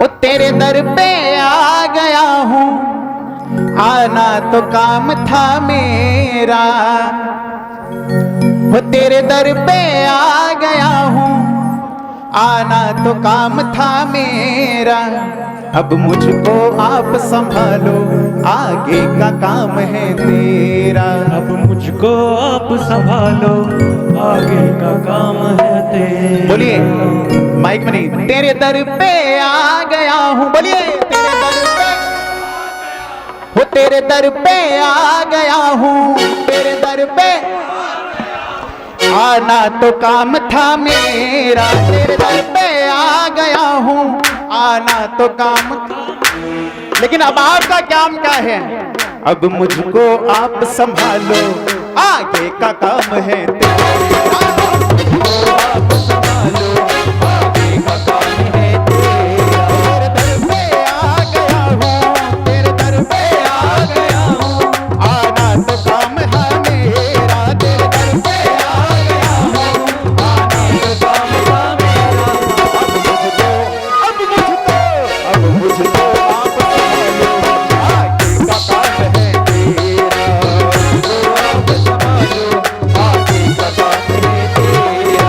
वो तेरे दर पे आ गया हूँ, आना तो काम था मेरा। वो तेरे दर पे आ गया हूँ, आना तो काम था मेरा। अब मुझको आप संभालो, आगे का काम है तेरा। अब मुझको आप संभालो, आगे का काम है तेरा। बोलिए माइक में नहीं, तेरे दर पे आ गया हूँ। बोलिए तेरे दर पे, वो तेरे दर पे आ गया हूँ, तेरे दर पे आना तो काम था मेरा। तेरे दर पे आ गया हूँ, आना तो काम था। लेकिन अब आपका काम क्या है? अब मुझको आप संभालो, आगे का काम है तेरा। आप संभालो, आगे का काम है तेरा। तेरे दर पे आ गया हूँ, तेरे दर पे आ गया हूँ, आना तो काम है मेरा। तेरे दर पे आ गया हूँ, आना तो काम था मेरा। अब मुझको आप संभालो, आगे का काम है तेरा। आप संभालो, आगे का काम है तेरा।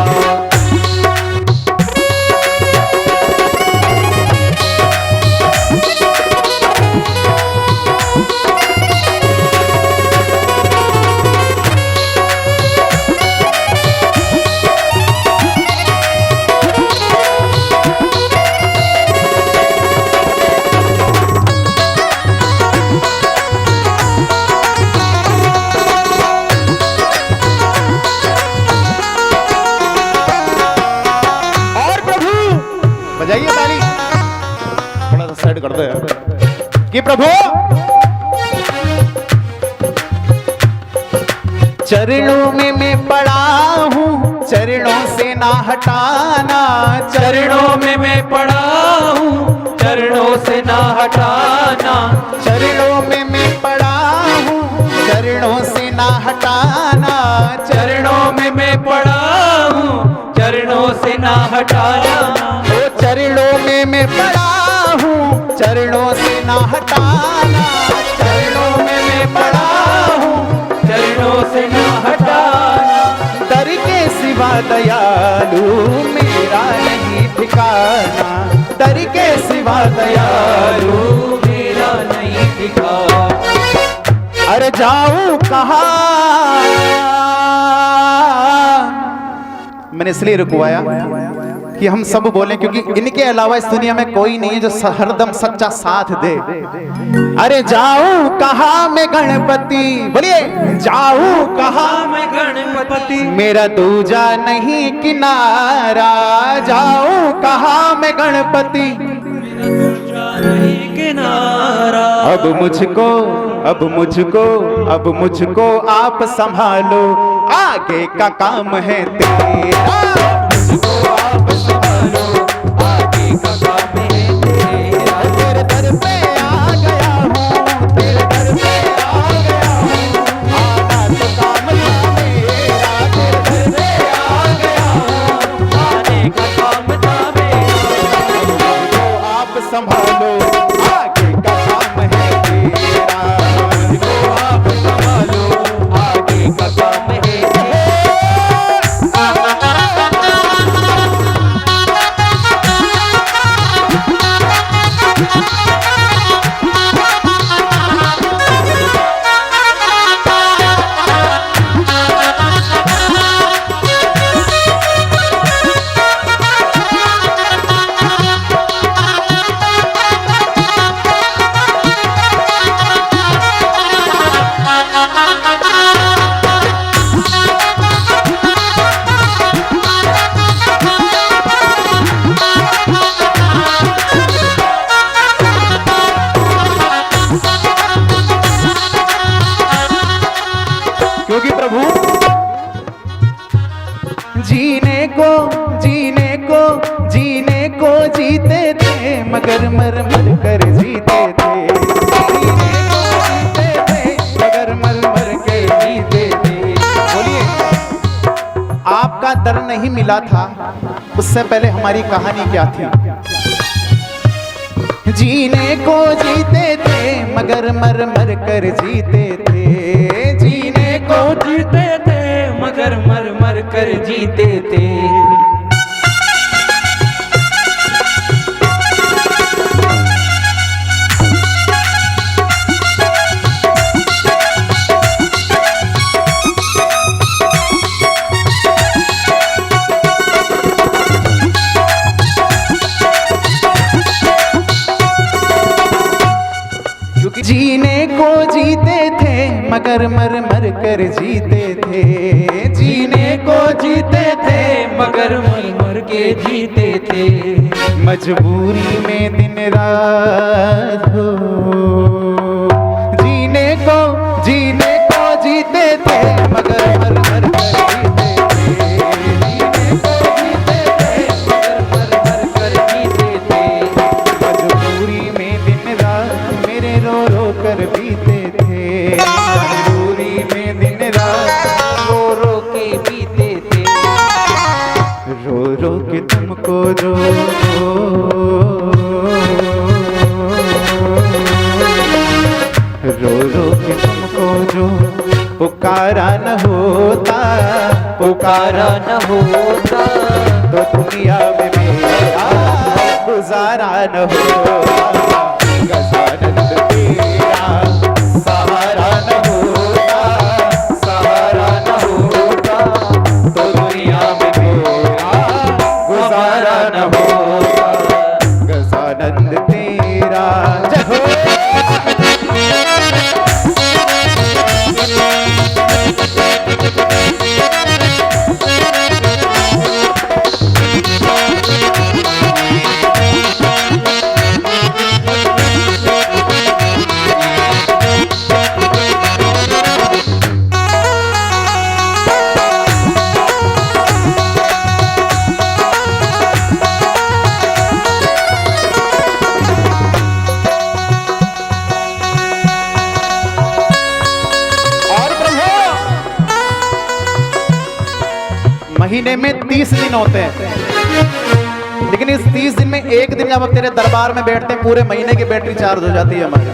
और प्रभु बजाइए ताली, थोड़ा सा साइड कर दो यार। कि प्रभु चरणों में मैं पड़ा हूँ, चरणों से ना हटाना। चरणों में मैं पड़ा हूँ, चरणों से ना हटाना। चरणों में मैं पड़ा हूँ, चरणों से ना हटाना। चरणों में मैं पड़ा हूँ, चरणों से ना हटाना। ओ चरणों में मैं पड़ा हूँ, चरणों से ना हटाना। चरणों में मैं पड़ा हूँ, चरणों से ना हटाना। दर के सिवा दयालु मेरा नहीं ठिकाना। दर के सिवा दयालु मेरा नहीं दिखा। अरे जाऊं कहाँ। मैंने इसलिए रुकवाया कि हम सब बोलें, क्योंकि इनके अलावा इस दुनिया में कोई नहीं है जो हरदम सच्चा साथ दे। अरे जाऊं कहाँ मैं गणपति, बोलिए जाऊं कहाँ मैं गणपति, मेरा दूजा नहीं किनारा। जाऊं कहाँ मैं गणपति, नहीं किनारा। अब मुझको अब मुझको अब मुझको आप संभालो, आगे का काम है तेरा। मुझको आप संभालो, आगे का काम है तेरा। तेरे दर पे आ गया हूँ, तेरे दर पे आ गया हूँ, आना तो काम था मेरा। तेरे दर पे आ गया हूँ, आने का काम था मेरा। मुझको आप संभालो, आगे का काम है तेरा। मुझको आप संभालो, आगे का काम है तेरा। क्योंकि प्रभु जीने को जीने को जीने को जीते थे, मगर मर मर कर जीते थे। जीने को जीते थे, मगर मर मर के जीते थे। बोलिए, आपका दर नहीं मिला था, उससे पहले हमारी कहानी क्या थी? जीने को जीते थे मगर मर मर कर जीते थे। जीने को जीते थे मगर मर मर कर जीते थे। जीने को जीते थे मगर मर मर कर जीते थे। जीने को जीते थे मगर मर मर के जीते थे। मजबूरी में दिन रात हो। जीने को जीते थे मगर मर मर कर जीते थे। जीने को जीते थे मगर मर मर कर जीते थे। मजबूरी में दिन रात मेरे रो रो कर बीते थे। मजबूरी में दिन रात रो रो के बीते थे। रो रो के तुमको जो रो रो के तुमको जो पुकारा न होता, पुकारा न होता तो दुनिया में मेरा गुजारा न होता। गजानंद तेरा सहारा न होता, सहारा न होता तो दुनिया में मेरा गुजारा न होता। गजानंद तेरा जय हो। महीने में 30 दिन होते हैं, लेकिन इस 30 दिन में एक दिन जब तेरे दरबार में बैठते हैं पूरे महीने की बैटरी चार्ज हो जाती है हमारी।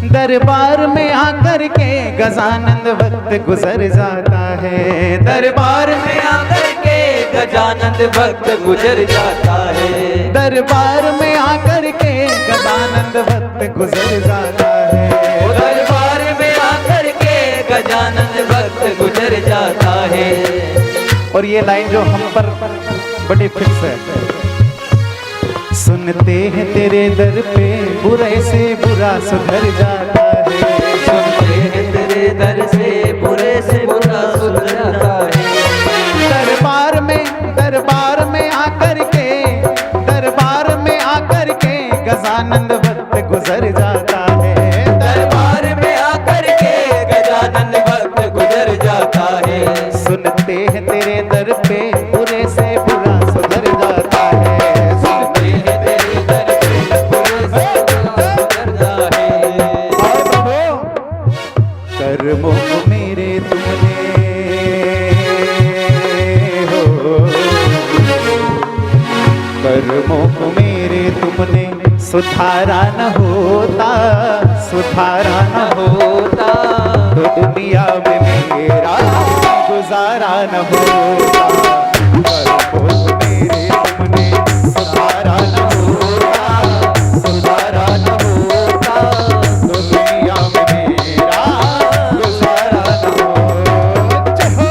दरबार में आकर के गजानंद वक्त गुजर जाता है। दरबार में आकर के गजानंद वक्त गुजर जाता है। दरबार में आकर के गजानंद वक्त गुजर जाता है। दरबार में आकर के गजानंद वक्त गुजर जाता है। और ये लाइन जो हम पर बड़ी फिक्स है। सुनते हैं तेरे दर पे बुरे से बुरा सुधर जाता है। सुनते हैं तेरे दर से बुरे से बुरा सुधर जाता है। दरबार में आकर के गजानंद वक्त गुजर जाता है। दरबार में आकर के गजानंद वक्त गुजर जाता है। सुनते हैं तेरे दर पे बुरे से बुरा सुधर जाता है। सुनते हैं तेरे दर पे बुरे से बुरा सुधरता है। और प्रभु कर्मों को मेरे तुमने हो, कर्मों को मेरे तुमने सुधारा न होता, सुधारा न होता तो दुनिया में मेरा गुजारा न होता। कर्मों को मेरे तुमने सुधारा न होता, सुधारा न होता तो दुनिया में मेरा गुजारा न होता। जय हो।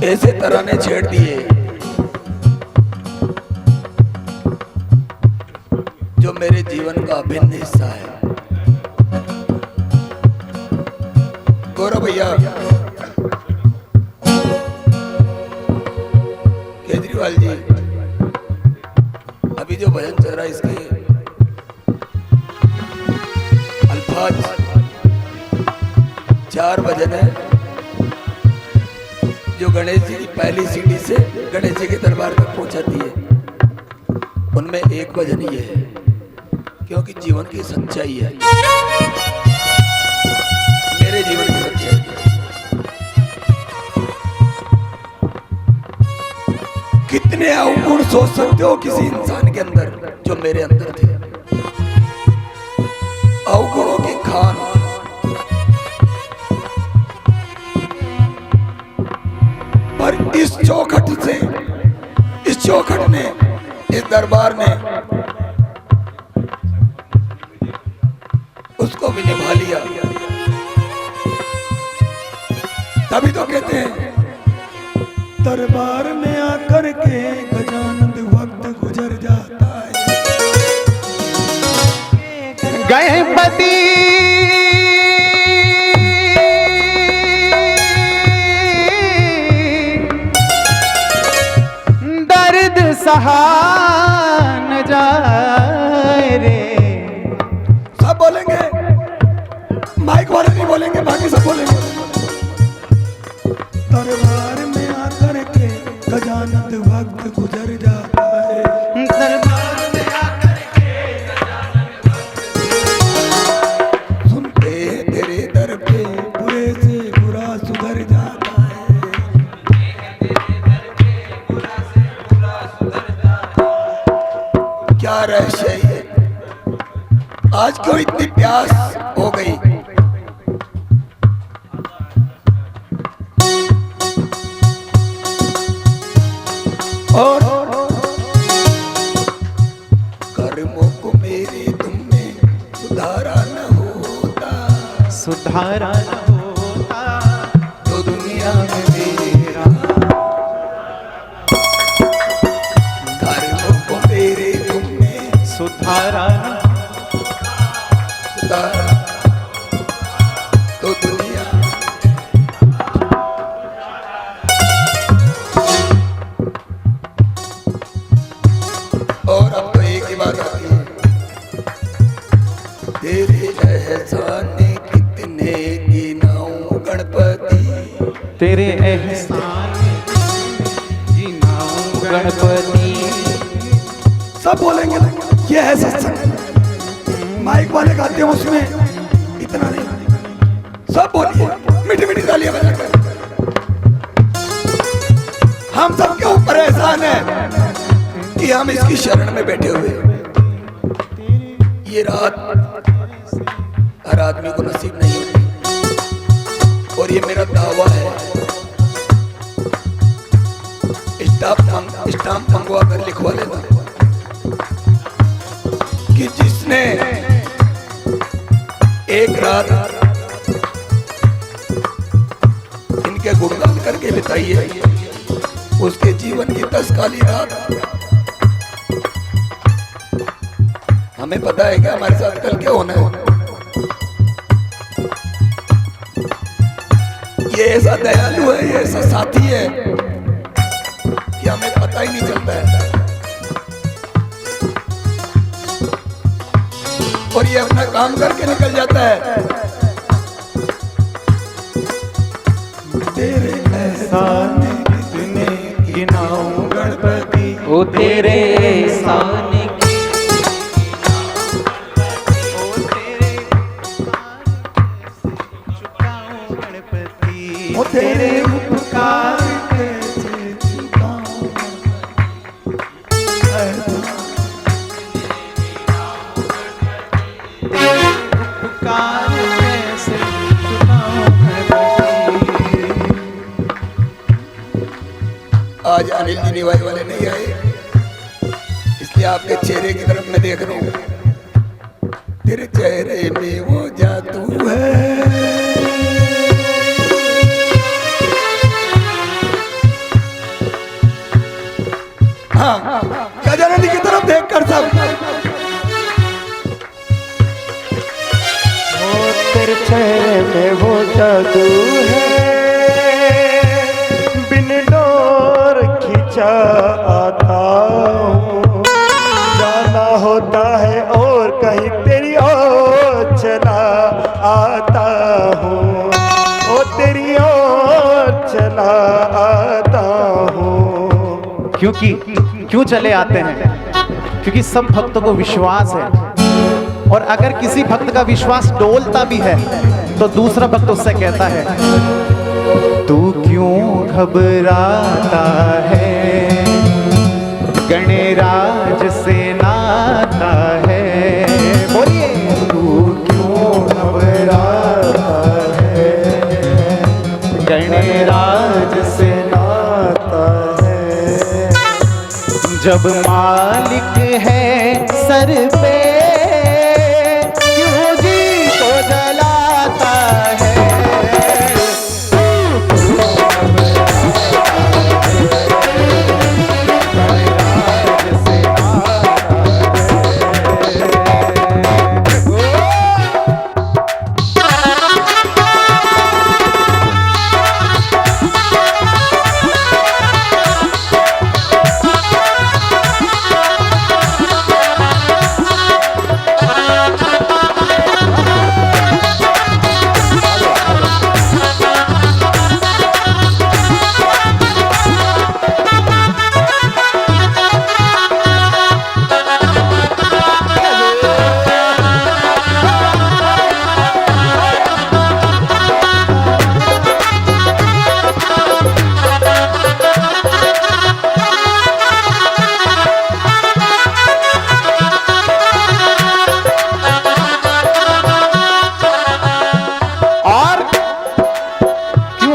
ऐसे तराने छेड़ दिए जो मेरे जीवन का अभिन्न हिस्सा है। गौरव भैया, केजरीवाल जी, अभी जो भजन चल रहा है इसके अल्फाज 4 भजन है जो गणेश जी की पहली सीढ़ी से गणेश जी के दरबार तक पहुंचाती है। उनमें एक भजन ये है, क्योंकि जीवन की सच्चाई है, मेरे जीवन की सच्चाई है। कितने अवगुण सोच सकते हो किसी इंसान के अंदर जो मेरे अंदर थे। अवगुणों की खान, पर इस चौखट ने, इस दरबार ने उसको भी निभा लिया। तभी तो कहते हैं दरबार में आकर के गजानंद वक्त गुजर जाता है। गणपति दर्द सहा न जाए रे। सब बोलेंगे, माइक वाले नहीं बोलेंगे, बाकी सब बोलेंगे। दरबार में आकर के गजानंद वक्त गुजर जाता है। दरबार में आकर के सुनते तेरे दर पे बुरे से बुरा सुधर जाता है। क्या रहस्य है ये? आज क्यों इतनी प्यास हो गई? और कर्मों को मेरे तुमने सुधारा न होता, सुधारा न होता तो दुनिया में मेरा। कर्मों को मेरे तुमने सुधारा न सुधारा तो दुनिया। और अब तो एक ही बात आती है, तेरे एहसान कितने गिनाऊं गणपति, तेरे एहसान गिनाऊं गणपति। सब बोलेंगे ये है सत्संग। माइक वाले गाते हैं उसमें इतना नहीं, सब बोलिए मीठी मीठी तालियां बजाकर। हम सबके ऊपर एहसान है कि हम इसकी शरण में बैठे हुए। ये रात हर आदमी को नसीब नहीं होती, और ये मेरा दावा है, स्टाम्प मंगवा कर लिखवा लेना कि जिसने एक रात इनके गुणगान करके बिताई है, उसके जीवन की 10 काली रात। हमें पता है कि हमारे साथ कल क्या होना है। ये ऐसा दयालु है, ये ऐसा साथी है कि हमें पता ही नहीं चलता है। और ये अपना काम करके निकल जाता है। तेरे एहसान कितने गिनाऊं गणपति, ओ तेरे एहसान वो तेरे उपकार कैसे चुकाऊं, उपकार कैसे चुकाऊं गणपति। आज अनिल जी निवाई वाले नहीं आए, इसलिए आपके चेहरे की तरफ मैं देख रहा हूँ। तेरे चेहरे में वो जादू है, में वो जादू है, बिन डोर खिंचा आता हूँ, जाना होता है और कहीं तेरी ओर चला आता हूँ, ओ तेरी ओर चला आता हूँ। क्यों चले आते हैं? क्योंकि सब भक्तों को विश्वास है, और अगर किसी भक्त का विश्वास डोलता भी है तो दूसरा भक्त उससे कहता है, तू क्यों घबराता है, गणराज से नाता है। बोलिए, तू क्यों घबराता है, गणराज से नाता है। जब मालिक है सर पे, क्यों जी को जलाता है।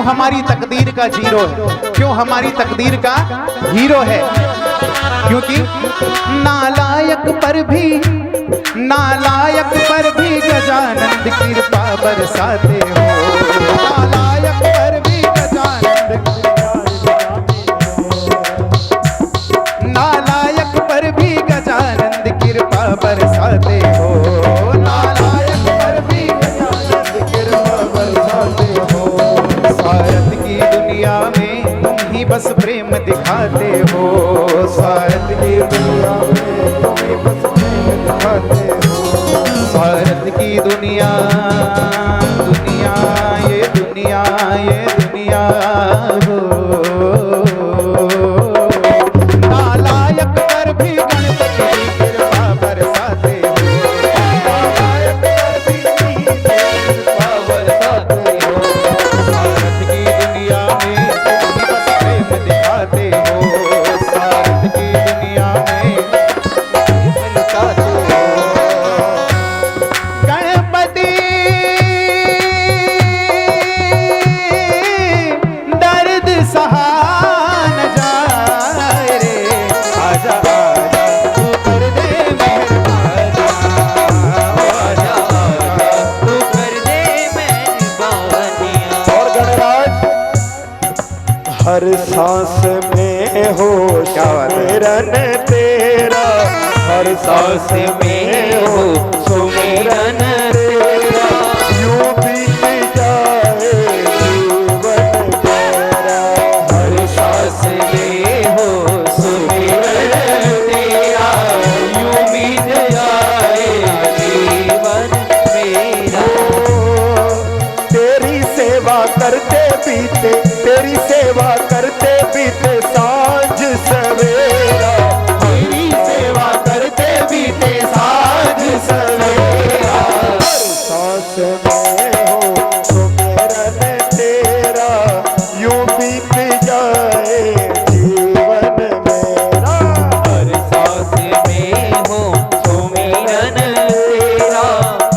हमारी तकदीर का जीरो है, क्यों हमारी तकदीर का हीरो है? क्योंकि नालायक पर भी गजानंद कृपा बरसाते हो। नालायक पर भी गजानंद, नालायक पर भी गजानंद कृपा बरसाते हो। नालायक पर भी गजानंद कृपा बरसाते हो। स्वार्थ की दुनिया में तुम ही बस प्रेम दिखाते हो। स्वार्थ की दुनिया में तुम ही बस प्रेम दिखाते हो। स्वार्थ की दुनिया, दुनिया ये दुनिया, ये दुनिया हो। नालायक पर भी गणपति की कृपा बरसाते हो। नालायक पर भी कृपा बरसाते हो। स्वार्थ की दुनिया में तुम ही बस प्रेम दिखाते हो। स्वार्थ की दुनिया में बरसाते हो। गणपति दर्द सहा न जाए रे। आजा आजा तू कर दे मेहरबान। आजा आजा तू कर दे मेहरबानियाँ। और गणराज हर सांस में हो सुमिरन तेरा, हर सांस में हो सुमिरन तेरा। यूं बीत जाए जीवन तेरा, हर सांस में हो सुमिरन तेरा। यूं बीत जाए जीवन मेरा। तेरी सेवा करते बीते, तेरी सेवा करते बीते सांझ सवेरा। तेरी सेवा करते बीते सांझ सवेरा। हर सांस में हो सुमिरन तेरा, यूं बीत जाए जीवन मेरा। हर सांस में हो सुमिरन तेरा,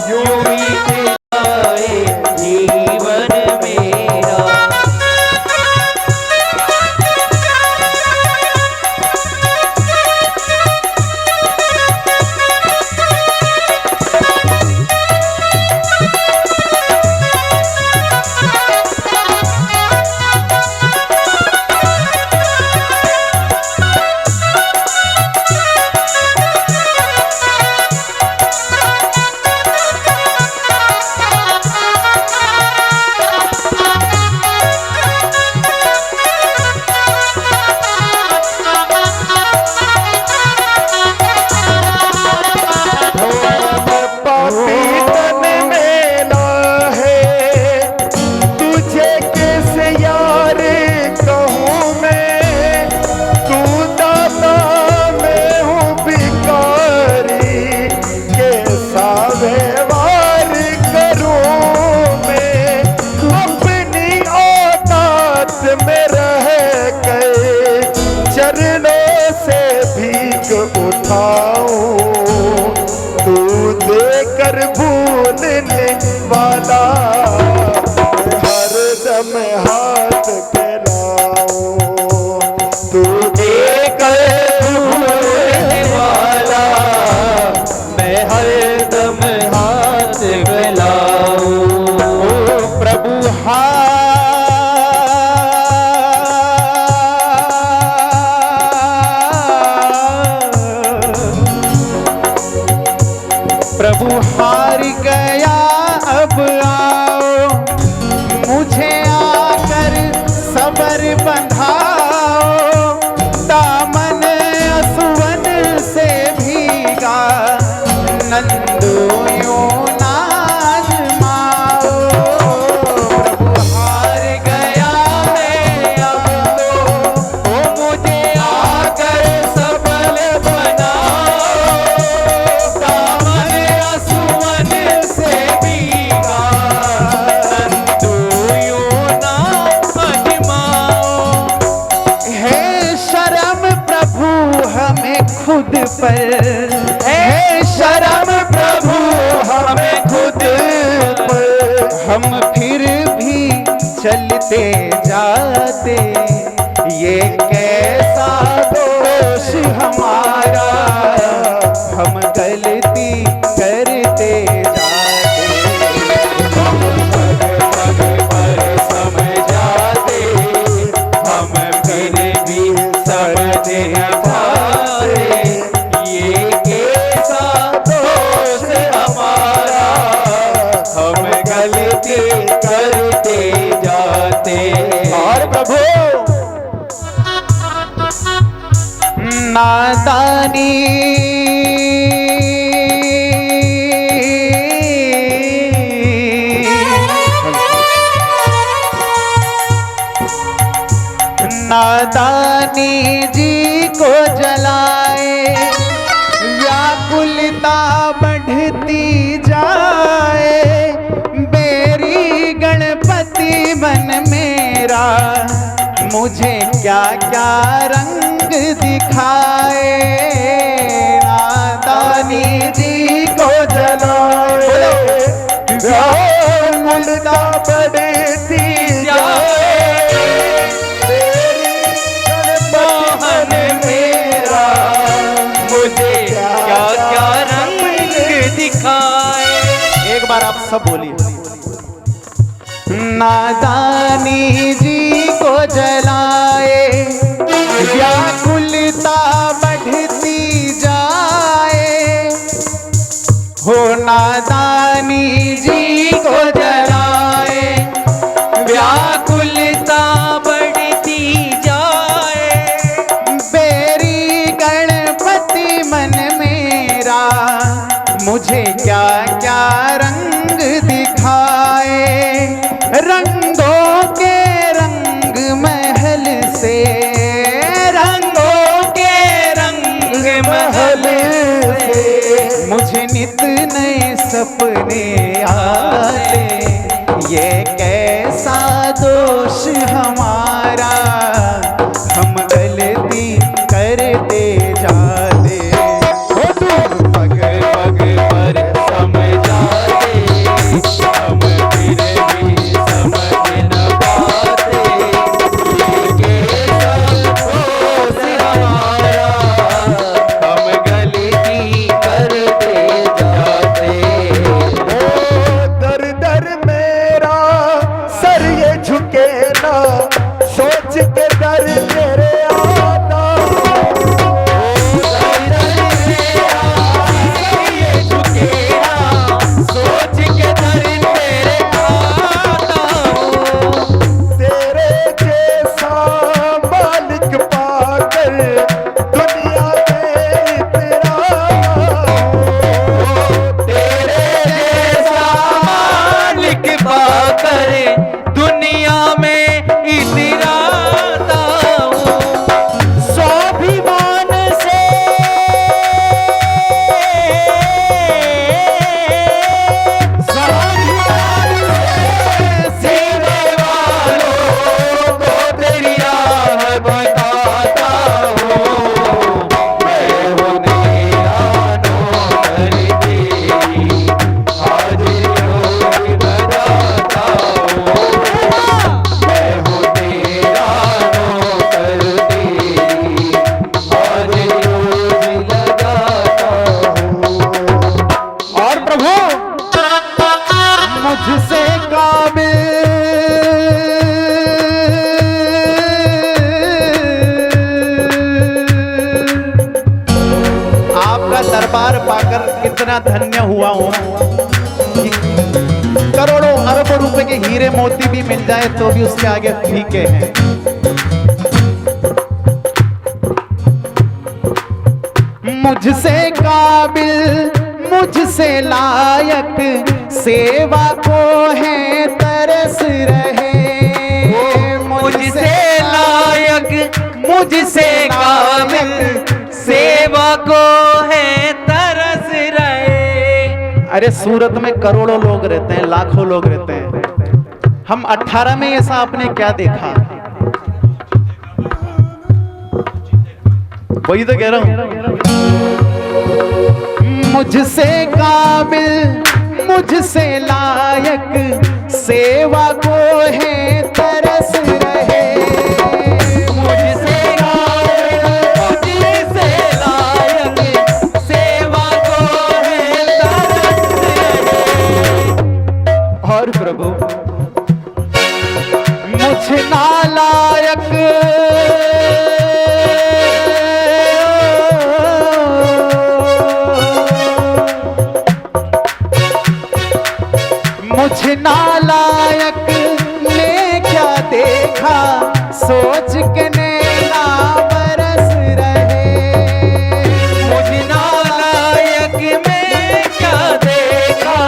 यूं बीत जाए जीवन मेरा। में रह गए, चरणों से भीख उठाऊं, तू देकर भूलने वाला, हरदम हाथ फैलाऊं, तू देकर भूलने वाला, मैं हरदम हाथ फैलाऊं। प्रभु प्रभु हार गया, अब आओ मुझे आकर सबर बंधाओ, दामन असुवन से भीगा, नंदू यूं ना आजमाओ। प्रभु हार गया मैं अब तो, ओ मुझे आकर सबल बनाओ, दामन असुवन से भीगा, नंदू यूं ना आजमाओ। है शर्म प्रभु हमें खुद पर, है शर्म प्रभु हमें खुद पर, हम फिर भी चलते जाते, ये कैसा दोष हमारा, हम गलती करते जाते, पग पर समझाते, हम फिर भी समझे पाते, ये कैसा दोष हमारा, हम गलती करते जाते। और प्रभु नादानी नादानी जी को जलाए, व्याकुलता बढ़ती जाए, बेरी गणपति मन मेरा, मुझे क्या क्या रंग दिखाए, नादानी जी को जलाए, व्याकुलता बढ़ती जाए, मोहन मेरा, मुझे क्या क्या रंग दिखाए। एक बार आप सब बोलिए। नादानी जी को जलाए, व्याकुलता बढ़ती जाए, हो नादानी जी को जलाए, व्याकुलता बढ़ती जाए, बेरी गणपति मन मेरा, मुझे क्या क्या रंग दिखाए, रंगों के रंग महल इतना धन्य हुआ हूं कि करोड़ों अरबों रुपए के हीरे मोती भी मिल जाए तो भी उसके आगे फीके हैं। मुझसे काबिल मुझसे लायक सेवा को है तरस रहे, मुझसे लायक मुझसे काबिल सेवा को है तरस रहे। अरे सूरत में करोड़ों लोग रहते हैं, लाखों लोग रहते हैं, हम 18 में ऐसा आपने क्या देखा? वही तो कह रहा हूं। मुझसे काबिल मुझसे लायक सेवा को है तरस रहे, मुझसे काबिल मुझसे लायक सेवा को है तरस रहे। और प्रभु मुझ नालायक मुझ नालायक ने क्या देखा सोच के नैना बरस रहे, मुझ नालायक में क्या देखा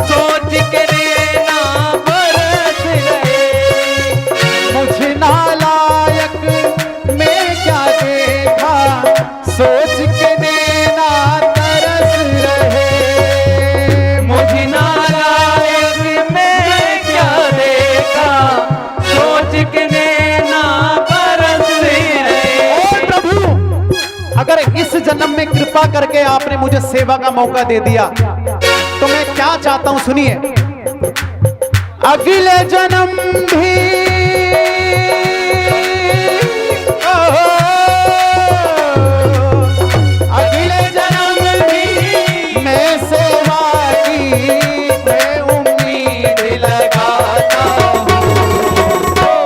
सोच के नैना बरस रहे। मुझ नालायक में क्या देखा सोच के नैना तरस रहे, मुझ नालायक में क्या देखा सोच के नैना बरस रहे। और प्रभु अगर इस जन्म में कृपा करके आपने मुझे सेवा का मौका दे दिया तो मैं क्या चाहता हूं सुनिए, अगले जन्म भी अगले जन्म भी मैं सेवा की मैं उम्मीद लगाता हूं,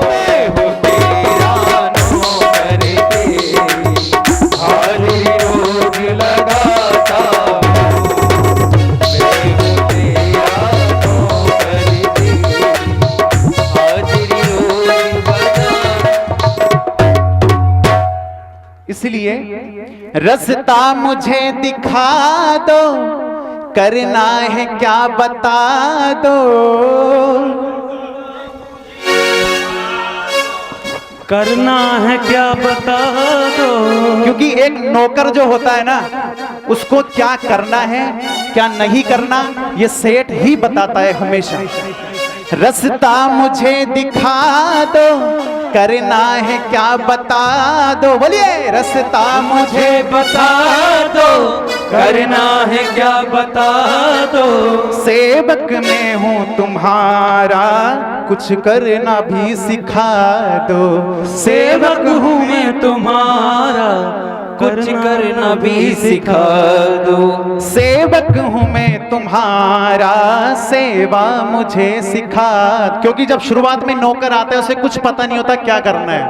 मैं हूँ तेरा नौकर तेरी हर रोज लगाता हूँ। मैं हूँ तेरा नौकर तेरी हाजिरी रोज बता। इसलिए रास्ता मुझे दिखा दो, करना है क्या बता दो, करना है क्या बता दो। क्योंकि एक नौकर जो होता है ना उसको क्या करना है क्या नहीं करना ये सेठ ही बताता है हमेशा। रास्ता मुझे दिखा दो, करना है क्या बता दो, बोलिए रास्ता मुझे बता दो, करना है क्या बता दो। सेवक में हूँ तुम्हारा कुछ करना भी सिखा दो, सेवक हूँ मैं तुम्हारा कुछ करना भी सिखा दो। सेवक हूँ मैं तुम्हारा सेवा मुझे सिखा। क्योंकि जब शुरुआत में नौकर आता है उसे कुछ पता नहीं होता क्या करना है,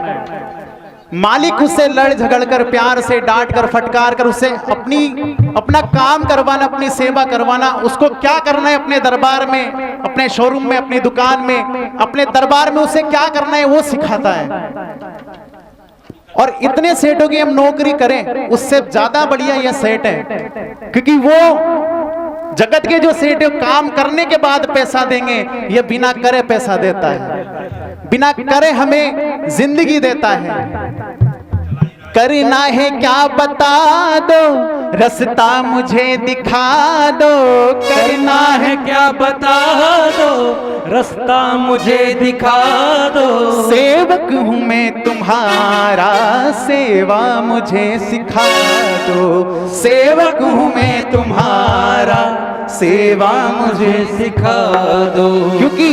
मालिक उससे लड़ झगड़ कर प्यार से डांट कर फटकार कर उसे अपना काम करवाना अपनी सेवा करवाना, उसको क्या करना है अपने दरबार में अपने शोरूम में अपनी दुकान में अपने दरबार में उसे क्या करना है वो सिखाता है। और इतने सेठों की हम नौकरी करें उससे ज्यादा बढ़िया यह सेठ है, क्योंकि वो जगत के जो सेठ काम करने के बाद पैसा देंगे, ये बिना करे पैसा देता है, बिना करे हमें जिंदगी देता है। करना है क्या बता दो, रास्ता मुझे दिखा दो, करना है क्या बता दो, रास्ता मुझे दिखा दो। सेवक हूँ मैं तुम्हारा सेवा मुझे सिखा दो, सेवक हूँ मैं तुम्हारा सेवा मुझे सिखा दो। क्योंकि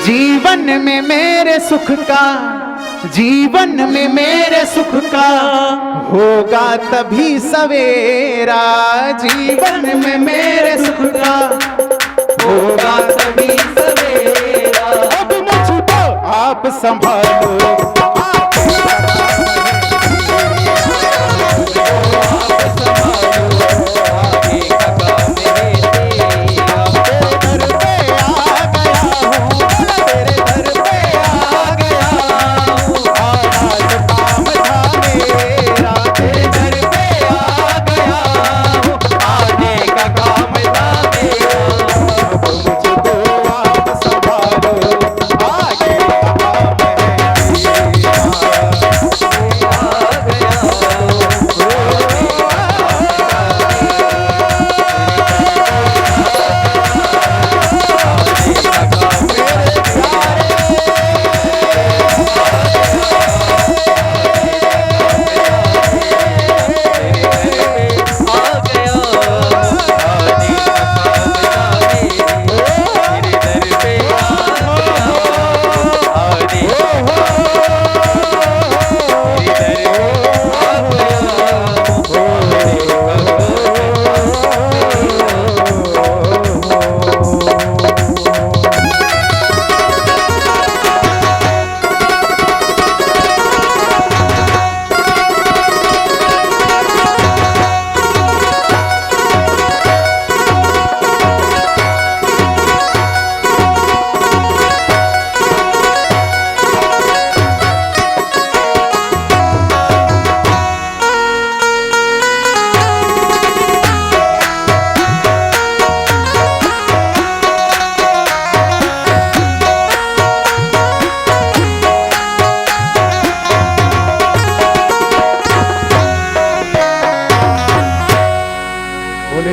जीवन में मेरे सुख का, जीवन में मेरे सुख का होगा तभी सवेरा, जीवन में मेरे सुख का होगा तभी सवेरा। अब मुझको आप संभालो, आगे का काम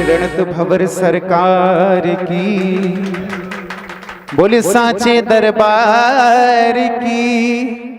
रणत भवर सरकार की, बोले सांचे दरबार की।